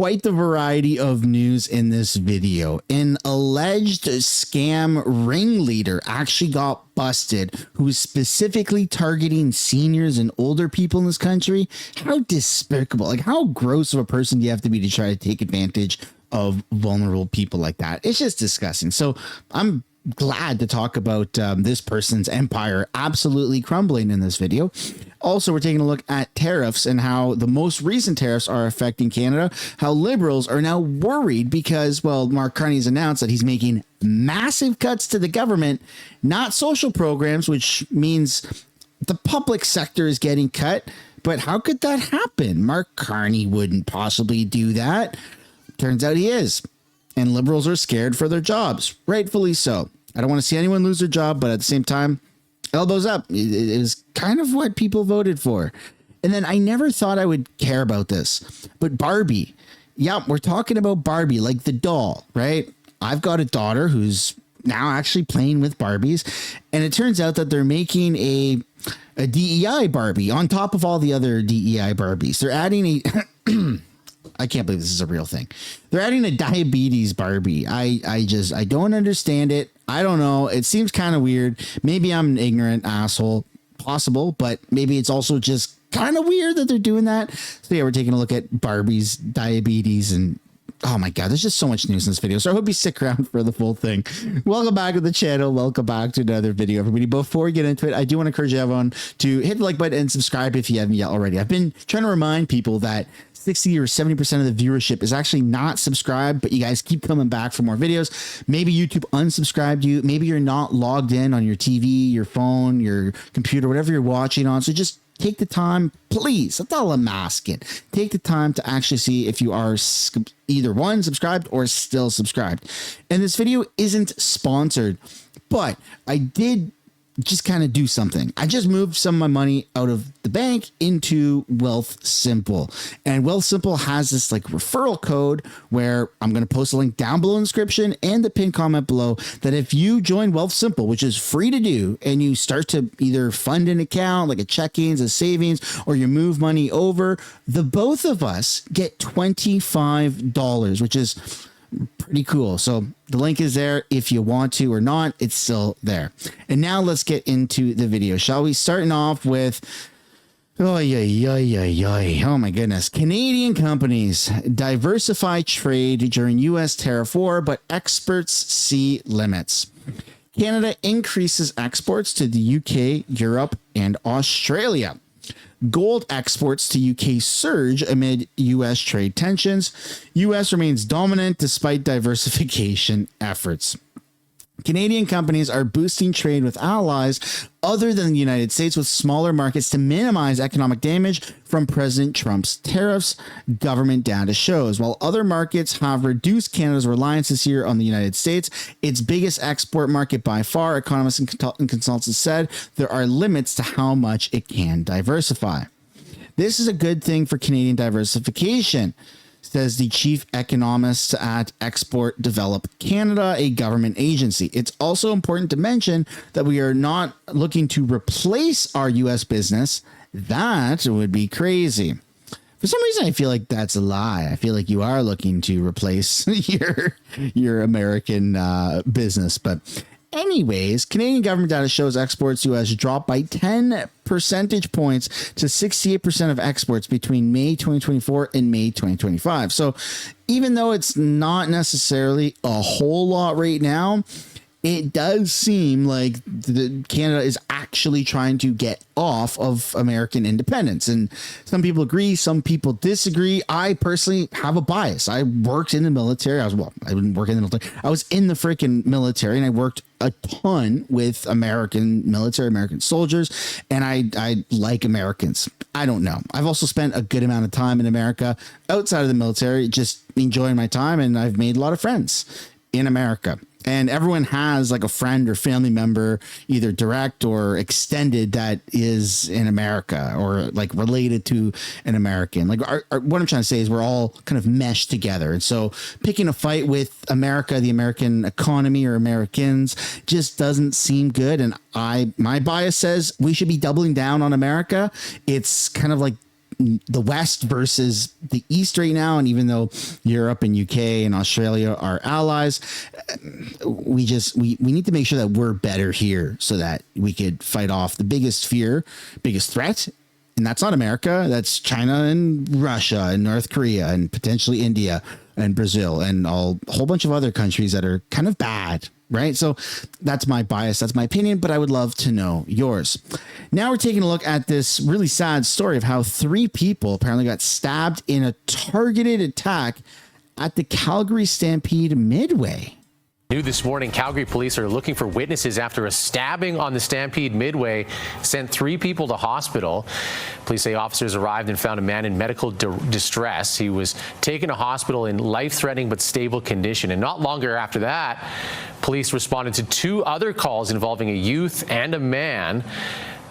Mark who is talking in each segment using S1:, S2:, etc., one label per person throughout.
S1: quite the variety of news in this video. An alleged scam ringleader actually got busted who was specifically targeting seniors and older people in this country. How despicable, like how gross of a person do you have to be to try to take advantage of vulnerable people like that? It's just disgusting. So I'm glad to talk about this person's empire absolutely crumbling in this video. Also, we're taking a look at tariffs and how the most recent tariffs are affecting Canada, how Liberals are now worried because, well, Mark Carney's announced that he's making massive cuts to the government, not social programs, which means the public sector is getting cut. But how could that happen? Mark Carney wouldn't possibly do that. Turns out he is. And Liberals are scared for their jobs, rightfully so. I don't want to see anyone lose their job, but at the same time, elbows up. It is kind of what people voted for. And then I never thought I would care about this, but Barbie. Yeah, we're talking about Barbie, like the doll, right? I've got a daughter who's now actually playing with Barbies, and it turns out that they're making a DEI Barbie on top of all the other DEI Barbies. They're adding a I can't believe this is a real thing. They're adding a diabetes Barbie. I don't understand it. I don't know. It seems kind of weird. Maybe I'm an ignorant asshole, possible, but maybe it's also just kind of weird that they're doing that. So yeah, we're taking a look at Barbie's diabetes and oh my God, there's just so much news in this video. So I hope you stick around for the full thing. Welcome back to the channel. Welcome back to another video, everybody. Before we get into it, I do want to encourage everyone to hit the like button and subscribe if you haven't yet already. I've been trying to remind people that 60 or 70% of the viewership is actually not subscribed, but you guys keep coming back for more videos. Maybe YouTube unsubscribed you. Maybe you're not logged in on your TV, your phone, your computer, whatever you're watching on. So just take the time, please. That's all I'm asking. Take the time to actually see if you are either one, subscribed or still subscribed. And this video isn't sponsored, but I did just kind of do something. I just moved some of my money out of the bank into Wealthsimple, and Wealthsimple has this like referral code where I'm going to post a link down below in the description and the pinned comment below that if you join Wealthsimple, which is free to do, and you start to either fund an account like a check-ins, a savings, or you move money over, the both of us get $25, which is pretty cool. So the link is there. If you want to or not, it's still there. And now let's get into the video, shall we? Starting off with oh my goodness. Canadian companies diversify trade during U.S. tariff war, but experts see limits. Canada increases exports to the UK, Europe, and Australia. Gold exports to UK surge amid US trade tensions. US remains dominant despite diversification efforts. Canadian companies are boosting trade with allies other than the United States with smaller markets to minimize economic damage from President Trump's tariffs, government data shows. While other markets have reduced Canada's reliance this year on the United States, its biggest export market by far, economists and consultants said there are limits to how much it can diversify. This is a good thing for Canadian diversification, says the chief economist at Export Develop Canada, a government agency. It's also important to mention that we are not looking to replace our U.S. business. That would be crazy. For some reason, I feel like that's a lie. I feel like you are looking to replace your American business. But anyways, Canadian government data shows exports to U.S. dropped by 10 percentage points to 68% of exports between May 2024 and May 2025. So even though it's not necessarily a whole lot right now, it does seem like Canada is actually trying to get off of American independence. And some people agree, some people disagree. I personally have a bias. I worked in the military. I didn't work in the military. I was in the freaking military, and I worked a ton with American military, American soldiers, and I like Americans. I don't know. I've also spent a good amount of time in America outside of the military, just enjoying my time, and I've made a lot of friends in America. And everyone has like a friend or family member, either direct or extended, that is in America or like related to an American. Like what I'm trying to say is we're all kind of meshed together. And so picking a fight with America, the American economy or Americans just doesn't seem good. And my bias says we should be doubling down on America. It's kind of like the West versus the East right now. And even though Europe and UK and Australia are allies, we need to make sure that we're better here so that we could fight off the biggest threat. And that's not America. That's China and Russia and North Korea and potentially India and Brazil and a whole bunch of other countries that are kind of bad. Right. So that's my bias. That's my opinion. But I would love to know yours. Now we're taking a look at this really sad story of how 3 people apparently got stabbed in a targeted attack at the Calgary Stampede Midway.
S2: New this morning, Calgary police are looking for witnesses after a stabbing on the Stampede Midway sent 3 people to hospital. Police say officers arrived and found a man in medical distress. He was taken to hospital in life-threatening but stable condition. And not longer after that, police responded to 2 other calls involving a youth and a man.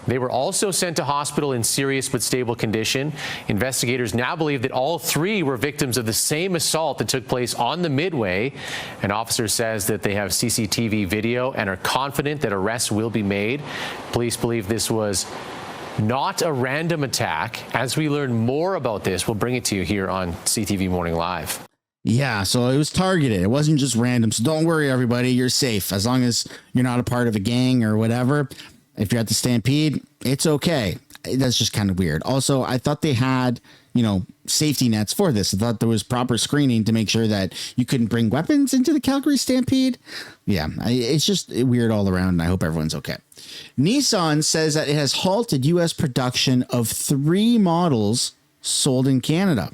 S2: They were also sent to hospital in serious but stable condition. Investigators now believe that all 3 were victims of the same assault that took place on the Midway. An officer says that they have CCTV video and are confident that arrests will be made. Police believe this was not a random attack. As we learn more about this, we'll bring it to you here on CTV Morning Live.
S1: Yeah, so it was targeted. It wasn't just random. So don't worry, everybody. You're safe as long as you're not a part of a gang or whatever. If you're at the Stampede, it's okay. That's just kind of weird. Also, I thought they had, safety nets for this. I thought there was proper screening to make sure that you couldn't bring weapons into the Calgary Stampede. Yeah, it's just weird all around, and I hope everyone's okay. Nissan says that it has halted U.S. production of 3 models sold in Canada.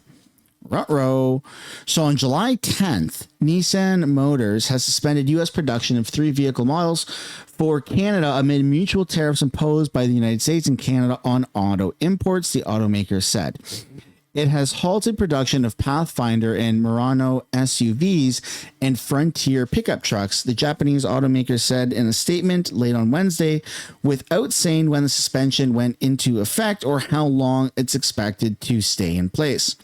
S1: Ruh-roh. So on July 10th, Nissan Motors has suspended U.S. production of 3 vehicle models for Canada amid mutual tariffs imposed by the United States and Canada on auto imports, the automaker said. It has halted production of Pathfinder and Murano SUVs and Frontier pickup trucks, the Japanese automaker said in a statement late on Wednesday, without saying when the suspension went into effect or how long it's expected to stay in place.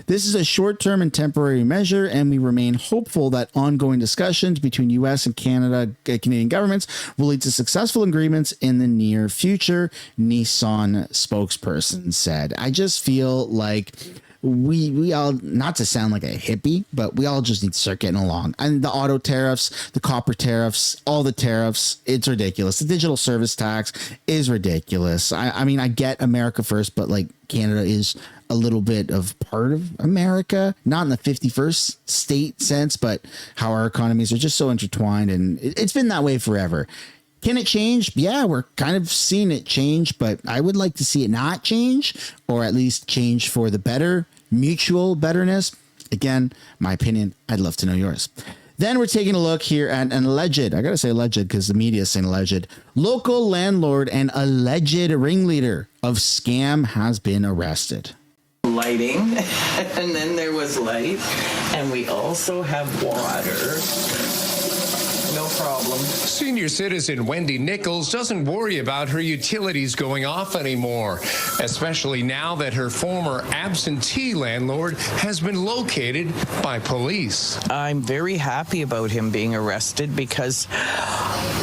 S1: This is a short-term and temporary measure, and we remain hopeful that ongoing discussions between U.S. and Canadian governments will lead to successful agreements in the near future, Nissan spokesperson said. I just feel like we all, not to sound like a hippie, but we all just need to start getting along. And the auto tariffs, the copper tariffs, all the tariffs, it's ridiculous. The digital service tax is ridiculous. I mean, I get America first, but like Canada is a little bit of part of America, not in the 51st state sense, but how our economies are just so intertwined, and it's been that way forever. Can it change? Yeah, we're kind of seeing it change, but I would like to see it not change, or at least change for the better, mutual betterness. Again, my opinion. I'd love to know yours. Then we're taking a look here at an alleged, I got to say alleged because the media is saying alleged, local landlord and alleged ringleader of scam has been arrested.
S3: Lighting, and then there was light, and we also have water. No problem.
S4: Senior citizen Wendy Nichols doesn't worry about her utilities going off anymore, especially now that her former absentee landlord has been located by police.
S3: I'm very happy about him being arrested because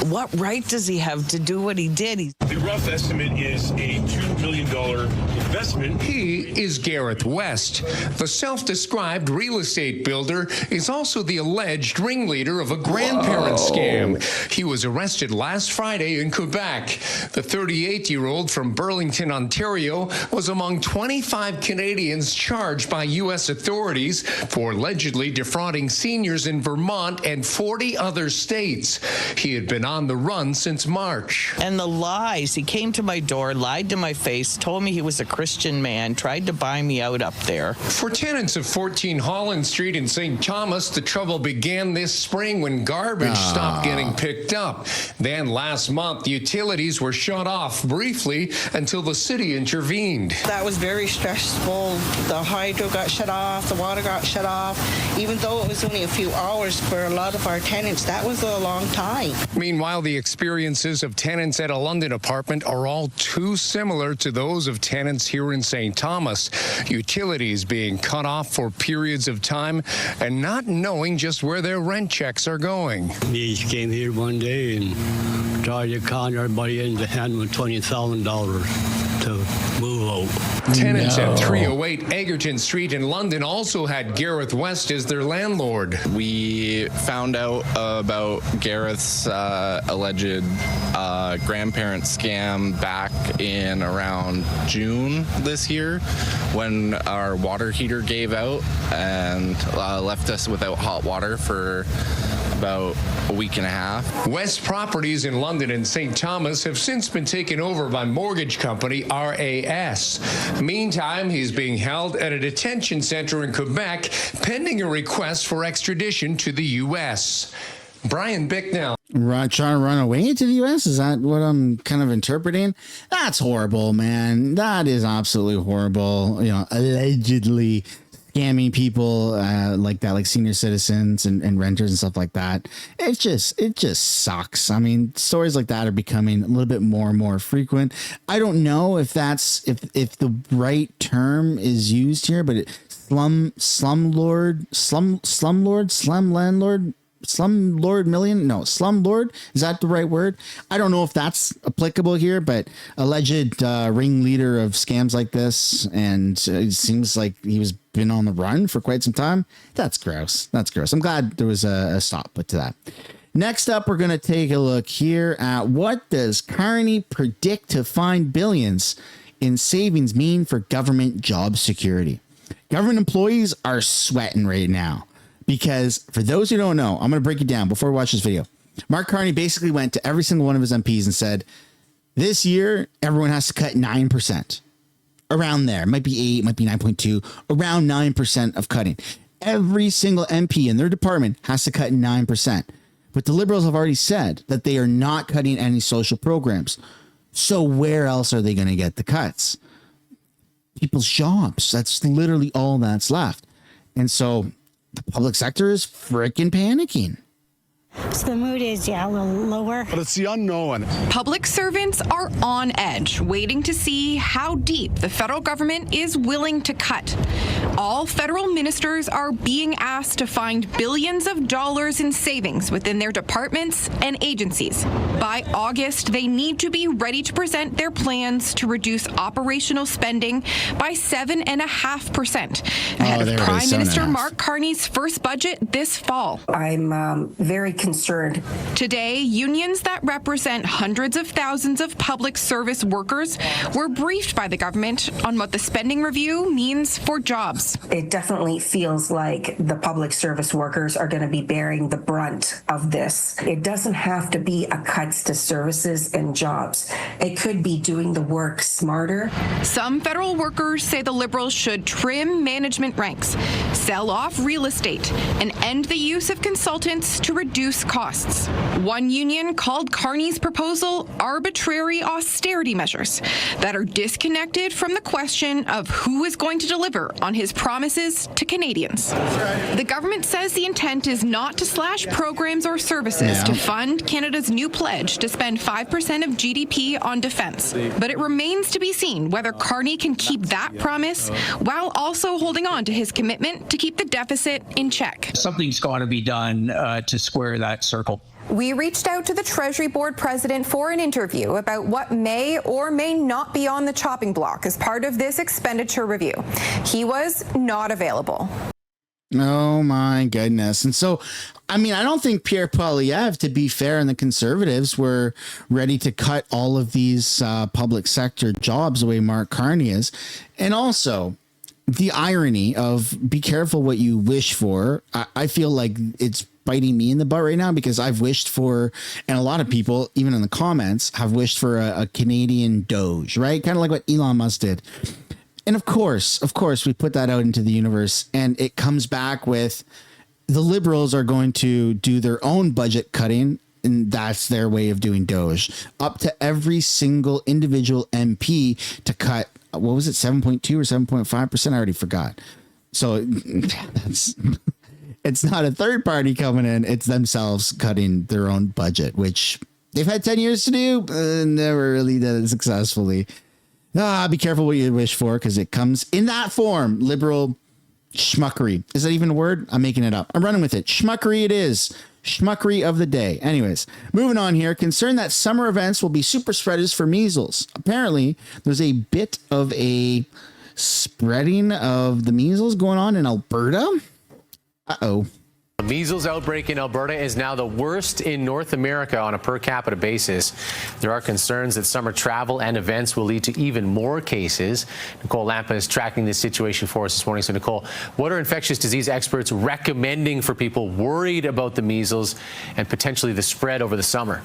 S3: what right does he have to do what he did?
S5: The rough estimate is a $2 million investment.
S4: He is Gareth West. The self-described real estate builder is also the alleged ringleader of a grandparent scam. He was arrested last Friday in Quebec. The 38-year-old from Burlington, Ontario, was among 25 Canadians charged by U.S. authorities for allegedly defrauding seniors in Vermont and 40 other states. He had been on the run since March.
S3: And the lies. He came to my door, lied to my face, told me he was a Christian man, tried to buy me out up there.
S4: For tenants of 14 Holland Street in St. Thomas, the trouble began this spring when garbage stopped getting picked up. Then last month, utilities were shut off briefly until the city intervened.
S6: That was very stressful. The hydro got shut off, the water got shut off. Even though it was only a few hours for a lot of our tenants, that was a long time.
S4: Meanwhile, the experiences of tenants at a London apartment are all too similar to those of tenants here in St. Thomas. Utilities being cut off for periods of time and not knowing just where their rent checks are going.
S7: He came here one day and tried to con everybody into handing them $20,000 to move low.
S4: Tenants at 308 Egerton Street in London also had Gareth West as their landlord.
S8: We found out about Gareth's alleged grandparent scam back in around June this year when our water heater gave out and left us without hot water for about a week and a half.
S4: West properties in London and St. Thomas have since been taken over by mortgage company RAS. Meantime, he's being held at a detention center in Quebec pending a request for extradition to the U.S. Brian Bicknell.
S1: Trying to run away to the U.S.? Is that what I'm kind of interpreting? That's horrible, man. That is absolutely horrible. You know, allegedly scamming people like that, like senior citizens and renters and stuff like that. It just sucks. I mean, stories like that are becoming a little bit more and more frequent. I don't know if that's if the right term is used here, but slumlord, is that the right word? I don't know if that's applicable here, but alleged ringleader of scams like this, and it seems like he was been on the run for quite some time. That's gross. I'm glad there was a stop put to that. Next up, we're going to take a look here at what does Carney predict to find billions in savings mean for government job security. Government employees are sweating right now. Because for those who don't know, I'm going to break it down before we watch this video. Mark Carney basically went to every single one of his MPs and said, this year, everyone has to cut 9%. Around there. It might be 8, might be 9.2, around 9% of cutting. Every single MP in their department has to cut 9%. But the Liberals have already said that they are not cutting any social programs. So where else are they going to get the cuts? People's jobs. That's literally all that's left. And so the public sector is freaking panicking.
S9: So the mood is, a little lower.
S10: But it's the unknown.
S11: Public servants are on edge, waiting to see how deep the federal government is willing to cut. All federal ministers are being asked to find billions of dollars in savings within their departments and agencies. By August, they need to be ready to present their plans to reduce operational spending by 7.5%, ahead of Prime Minister Mark Carney's first budget this fall.
S12: I'm very concerned.
S11: Today, unions that represent hundreds of thousands of public service workers were briefed by the government on what the spending review means for jobs.
S12: It definitely feels like the public service workers are going to be bearing the brunt of this. It doesn't have to be a cuts to services and jobs. It could be doing the work smarter.
S11: Some federal workers say the Liberals should trim management ranks, sell off real estate, and end the use of consultants to reduce costs. One union called Carney's proposal arbitrary austerity measures that are disconnected from the question of who is going to deliver on his promises to Canadians. The government says the intent is not to slash programs or services to fund Canada's new pledge to spend 5% of GDP on defense. But it remains to be seen whether Carney can keep that promise while also holding on to his commitment to keep the deficit in check.
S13: Something's got to be done to square that circle.
S11: We reached out to the Treasury Board president for an interview about what may or may not be on the chopping block as part of this expenditure review. He was not available.
S1: Oh my goodness. And so, I mean, I don't think Pierre Poilievre, to be fair, and the Conservatives were ready to cut all of these public sector jobs the way Mark Carney is. And also, the irony of be careful what you wish for. I feel like it's biting me in the butt right now because I've wished for, and a lot of people, even in the comments, have wished for a Canadian Doge, right? Kind of like what Elon Musk did. And of course, we put that out into the universe and it comes back with the Liberals are going to do their own budget cutting. And that's their way of doing Doge, up to every single individual MP to cut. What was it? 7.2 or 7.5%? I already forgot. So that's, it's not a third party coming in. It's themselves cutting their own budget, which they've had 10 years to do, but never really did it successfully. Be careful what you wish for because it comes in that form. Liberal Schmuckery. Is that even a word? I'm making it up. I'm running with it. Schmuckery it is. Schmuckery of the day. Anyways, moving on here. Concerned that summer events will be super spreaders for measles. Apparently, there's a bit of a spreading of the measles going on in Alberta. Uh-oh.
S2: The measles outbreak in Alberta is now the worst in North America on a per capita basis. There are concerns that summer travel and events will lead to even more cases. Nicole Lampa is tracking this situation for us this morning. So, Nicole, what are infectious disease experts recommending for people worried about the measles and potentially the spread over the summer?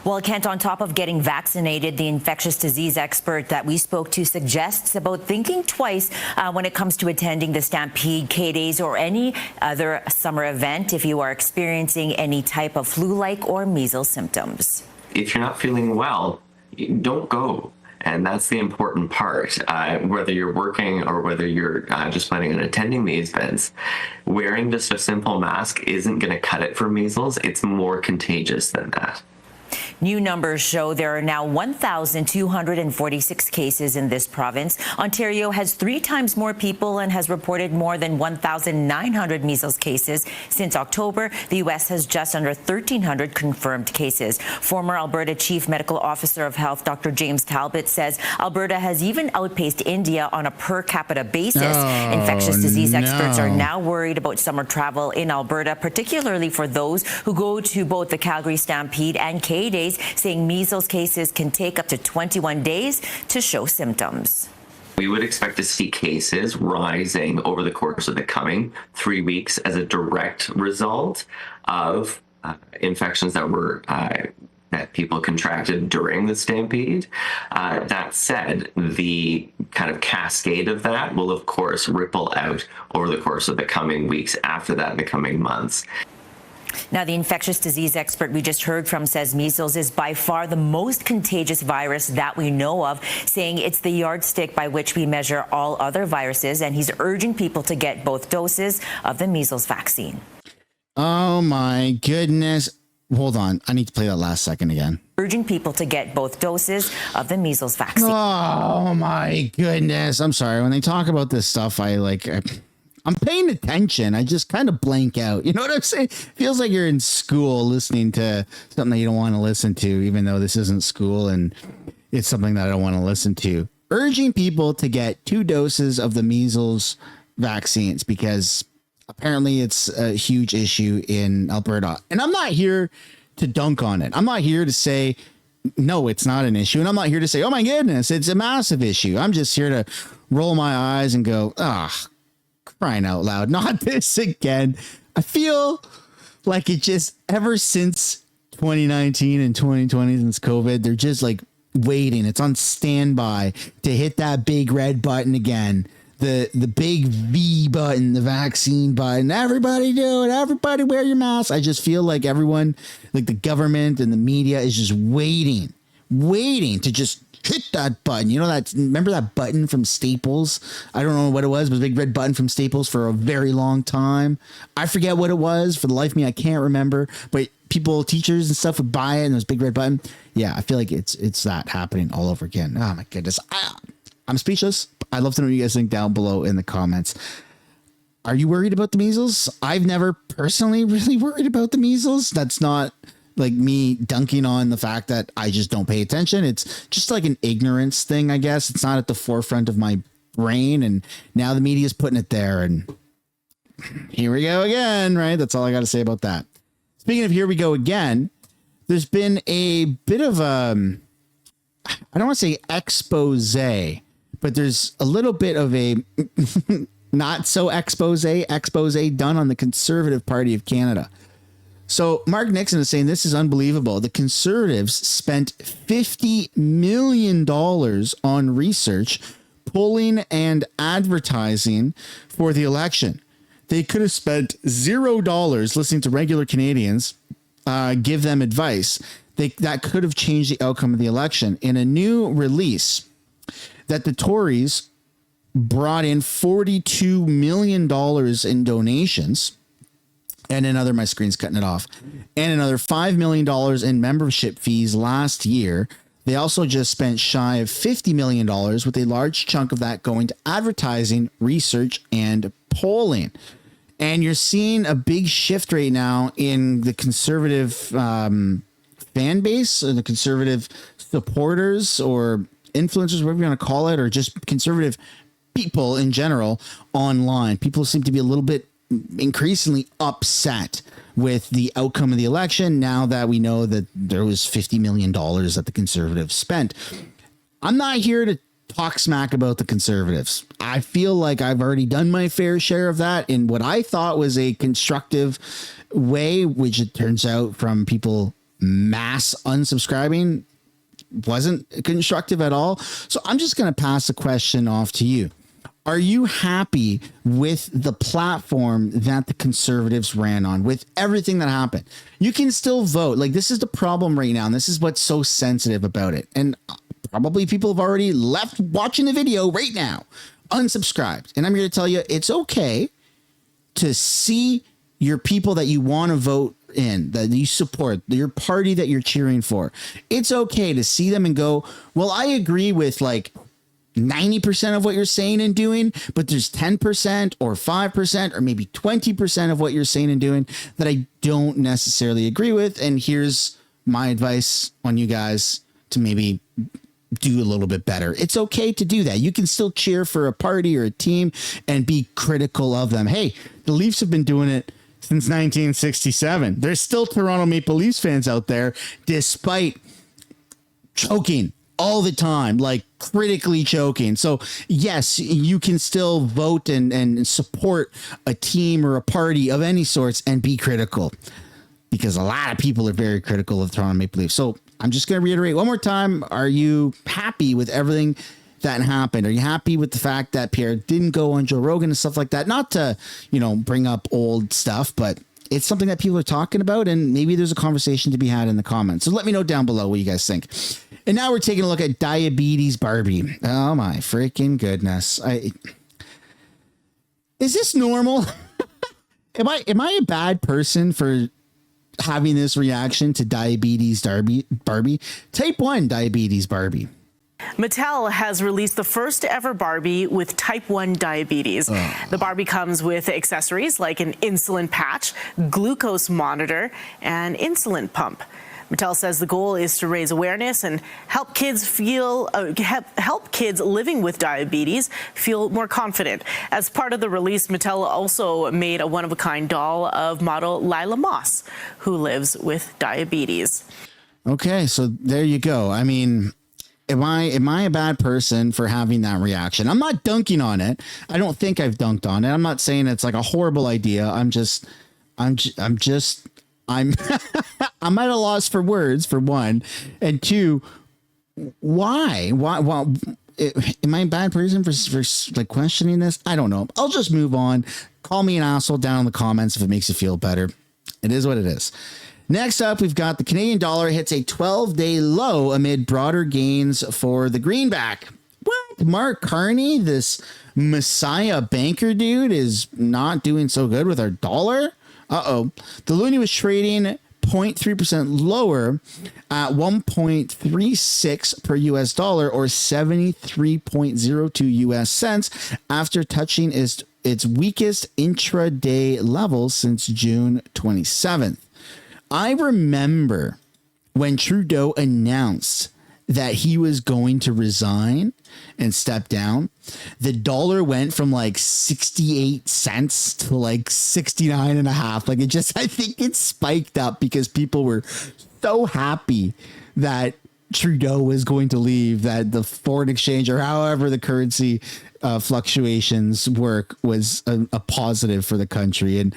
S10: Well, Kent, on top of getting vaccinated, the infectious disease expert that we spoke to suggests about thinking twice when it comes to attending the Stampede, K-Days, or any other summer event if you are experiencing any type of flu-like or measles symptoms.
S14: If you're not feeling well, don't go. And that's the important part. Whether you're working or whether you're just planning on attending these events, wearing just a simple mask isn't going to cut it for measles. It's more contagious than that.
S10: New numbers show there are now 1,246 cases in this province. Ontario has 3 times more people and has reported more than 1,900 measles cases. Since October, the U.S. has just under 1,300 confirmed cases. Former Alberta Chief Medical Officer of Health, Dr. James Talbot, says Alberta has even outpaced India on a per capita basis. Infectious disease experts are now worried about summer travel in Alberta, particularly for those who go to both the Calgary Stampede and K-Days, saying measles cases can take up to 21 days to show symptoms.
S14: We would expect to see cases rising over the course of the coming 3 weeks as a direct result of infections that were that people contracted during the Stampede. That said, the kind of cascade of that will, of course, ripple out over the course of the coming weeks after that in the coming months.
S10: Now, the infectious disease expert we just heard from says measles is by far the most contagious virus that we know of, saying it's the yardstick by which we measure all other viruses, and he's urging people to get both doses of the measles vaccine.
S1: Oh, my goodness. Hold on. I need to play that last second again.
S10: Urging people to get both doses of the measles vaccine.
S1: Oh, my goodness. I'm sorry. When they talk about this stuff, I'm paying attention. I just kind of blank out. You know what I'm saying? Feels like you're in school listening to something that you don't want to listen to, even though this isn't school and it's something that I don't want to listen to. Urging people to get 2 doses of the measles vaccines because apparently it's a huge issue in Alberta. And I'm not here to dunk on it. I'm not here to say, no, it's not an issue. And I'm not here to say, oh my goodness, it's a massive issue. I'm just here to roll my eyes and go, crying out loud, not this again. I feel like it just ever since 2019 and 2020, since COVID, they're just like waiting. It's on standby to hit that big red button again. The big V button, the vaccine button. Everybody do it. Everybody wear your mask. I just feel like everyone, like the government and the media is just waiting to just hit that button. You know, remember that button from Staples? I don't know what it was, but it was a big red button from Staples for a very long time. I forget what it was. For the life of me, I can't remember. But teachers and stuff would buy it and it was a big red button. Yeah, I feel like it's that happening all over again. Oh my goodness. I'm speechless. I'd love to know what you guys think down below in the comments. Are you worried about the measles? I've never personally really worried about the measles. That's not like me dunking on the fact that I just don't pay attention. It's just like an ignorance thing, I guess. It's not at the forefront of my brain. And now the media is putting it there. And here we go again, right? That's all I got to say about that. Speaking of here we go again, there's been a bit of I don't want to say expose, but there's a little bit of a not so expose done on the Conservative Party of Canada. So Mark Nixon is saying this is unbelievable. The Conservatives spent $50 million on research, polling, and advertising for the election. They could have spent $0 listening to regular Canadians give them advice. That could have changed the outcome of the election. In a new release that the Tories brought in $42 million in donations, and my screen's cutting it off, and another $5 million in membership fees last year. They also just spent shy of $50 million, with a large chunk of that going to advertising, research, and polling. And you're seeing a big shift right now in the conservative fan base, or the conservative supporters or influencers, whatever you want to call it, or just conservative people in general online. People seem to be a little bit increasingly upset with the outcome of the election now that we know that there was $50 million that the conservatives spent. I'm not here to talk smack about the conservatives. I feel like I've already done my fair share of that in what I thought was a constructive way, which it turns out from people mass unsubscribing wasn't constructive at all. So I'm just going to pass the question off to you. Are you happy with the platform that the conservatives ran on, with everything that happened? You can still vote. Like, this is the problem right now, and this is what's so sensitive about it. And probably people have already left watching the video right now, unsubscribed. And I'm here to tell you, it's okay to see your people that you want to vote in, that you support, your party that you're cheering for. It's okay to see them and go, well, I agree with like 90% of what you're saying and doing, but there's 10% or 5% or maybe 20% of what you're saying and doing that I don't necessarily agree with. And here's my advice on you guys to maybe do a little bit better. It's okay to do that. You can still cheer for a party or a team and be critical of them. Hey, the Leafs have been doing it since 1967. There's still Toronto Maple Leafs fans out there, despite choking all the time, like critically choking. So yes, you can still vote and support a team or a party of any sorts and be critical, because a lot of people are very critical of Toronto Maple Leafs. So I'm just going to reiterate one more time. Are you happy with everything that happened? Are you happy with the fact that Pierre didn't go on Joe Rogan and stuff like that? Not to, bring up old stuff, but it's something that people are talking about, and maybe there's a conversation to be had in the comments. So let me know down below what you guys think. And now we're taking a look at diabetes Barbie. Oh my freaking goodness. Is this normal? Am I a bad person for having this reaction to diabetes Barbie? Type 1 diabetes Barbie.
S15: Mattel has released the first ever Barbie with type 1 diabetes. The Barbie comes with accessories like an insulin patch, glucose monitor, and insulin pump. Mattel says the goal is to raise awareness and help kids living with diabetes feel more confident. As part of the release, Mattel also made a one-of-a-kind doll of model Lila Moss, who lives with diabetes.
S1: Okay, so there you go. I mean, am I a bad person for having that reaction? I'm not dunking on it. I don't think I've dunked on it. I'm not saying it's like a horrible idea. I'm I'm at a loss for words, for one, and two, why am I a bad person for like questioning this? I don't know. I'll just move on. Call me an asshole down in the comments if it makes you feel better. It is what it is. Next up, we've got the Canadian dollar hits a 12-day low amid broader gains for the greenback. What? Mark Carney, this messiah banker dude, is not doing so good with our dollar? Uh-oh. The loonie was trading 0.3% lower at 1.36 per US dollar, or 73.02 US cents, after touching its weakest intraday level since June 27th. I remember when Trudeau announced that he was going to resign and step down, the dollar went from like 68 cents to like 69 and a half. Like I think it spiked up because people were so happy that Trudeau was going to leave, that the foreign exchange, or however the currency fluctuations work, was a positive for the country. And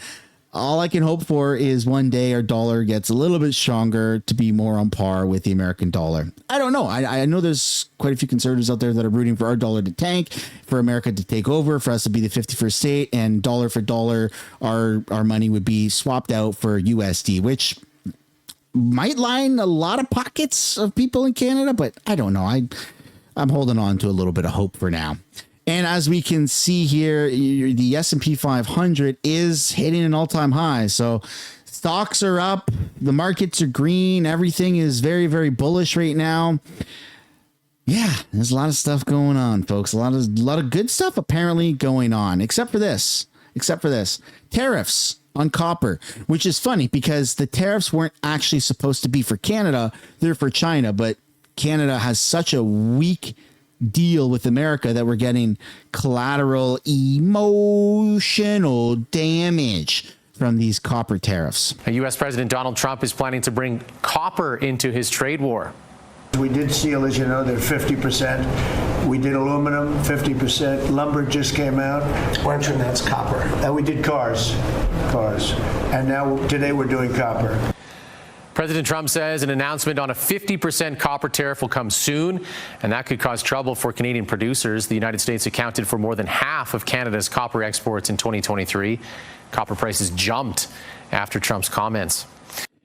S1: all I can hope for is one day our dollar gets a little bit stronger to be more on par with the American dollar. I don't know. I know there's quite a few conservatives out there that are rooting for our dollar to tank, for America to take over, for us to be the 51st state, and dollar for dollar, our money would be swapped out for USD, which might line a lot of pockets of people in Canada, but I don't know. I'm holding on to a little bit of hope for now. And as we can see here, the S&P 500 is hitting an all-time high. So stocks are up, the markets are green, everything is very, very bullish right now. Yeah, there's a lot of stuff going on, folks. A lot of good stuff apparently going on, except for this. except for this: tariffs on copper, which is funny because the tariffs weren't actually supposed to be for Canada. They're for China, but Canada has such a weak deal with America that we're getting collateral emotional damage from these copper tariffs.
S2: U.S. President Donald Trump is planning to bring copper into his trade war.
S16: We did steel, as you know, they're 50%. We did aluminum, 50%. Lumber just came out. And that's copper. And we did cars. And now today we're doing copper.
S2: President Trump says an announcement on a 50% copper tariff will come soon, and that could cause trouble for Canadian producers. The United States accounted for more than half of Canada's copper exports in 2023. Copper prices jumped after Trump's comments.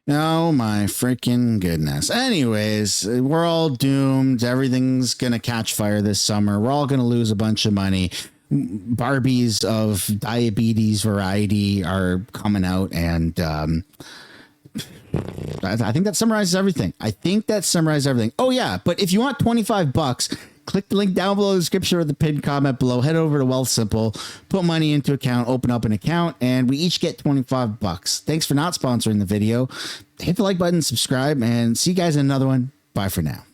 S1: Oh my freaking goodness. Anyways, we're all doomed. Everything's going to catch fire this summer. We're all going to lose a bunch of money. Barbies of diabetes variety are coming out, and I think that summarizes everything. Oh yeah, but if you want $25, click the link down below in the description or the pinned comment below. Head over to Wealthsimple, put money into account, open up an account, and we each get $25. Thanks for not sponsoring the video. Hit the like button, subscribe, and see you guys in another one. Bye for now.